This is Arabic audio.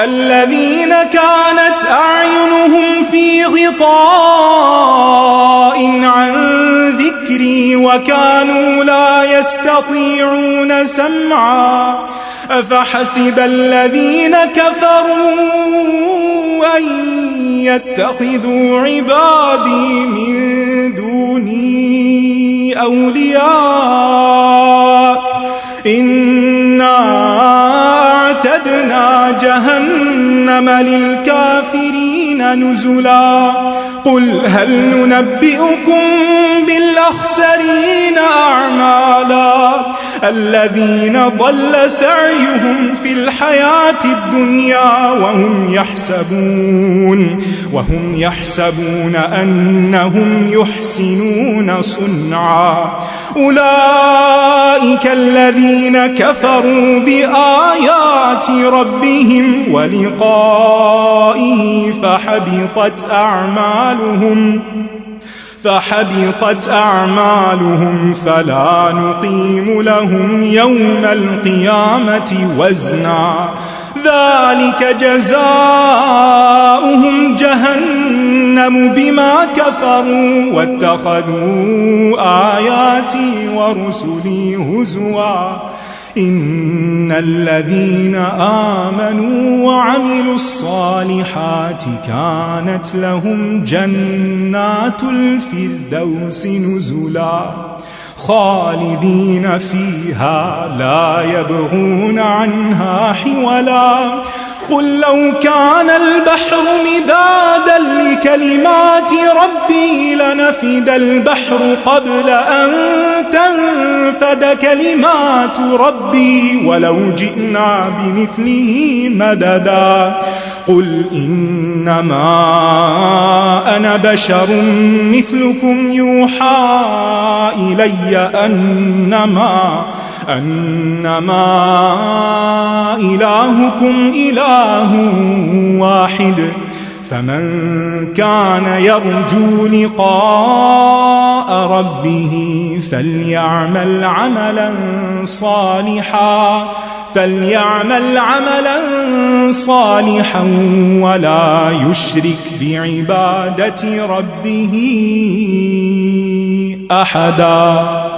الذين كانت أعينهم في غطاء عن ذكري وكانوا لا يستطيعون سمعا أفحسب الذين كفروا أن يتخذوا عبادي من دوني أولياء إنا أعتدنا جهنم للكافرين نزلا قل هل ننبئكم بالأخسرين أعمالا الذين ضل سعيهم في الحياة الدنيا وهم يحسبون أنهم يحسنون صنعا أولئك الذين كفروا بآيات ربهم ولقائه فحبطت أعمالهم فلا نقيم لهم يوم القيامة وزنا ذلك جزاؤهم جهنم بما كفروا واتخذوا آياتي ورسلي هزوا إن الذين آمنوا وعملوا الصالحات كانت لهم جنات الفردوس نزلا خالدين فيها لا يبغون عنها حولا قل لو كان البحر مدادا لكلمات ربي لنفد البحر قبل أن تنفد كلمات ربي ولو جئنا بمثله مددا قل إنما أنا بشر مثلكم يوحى إلي أنما إلهكم إله واحد فمن كان يرجو لقاء ربه فليعمل عملا صالحا ولا يشرك بعبادة ربه أحدا.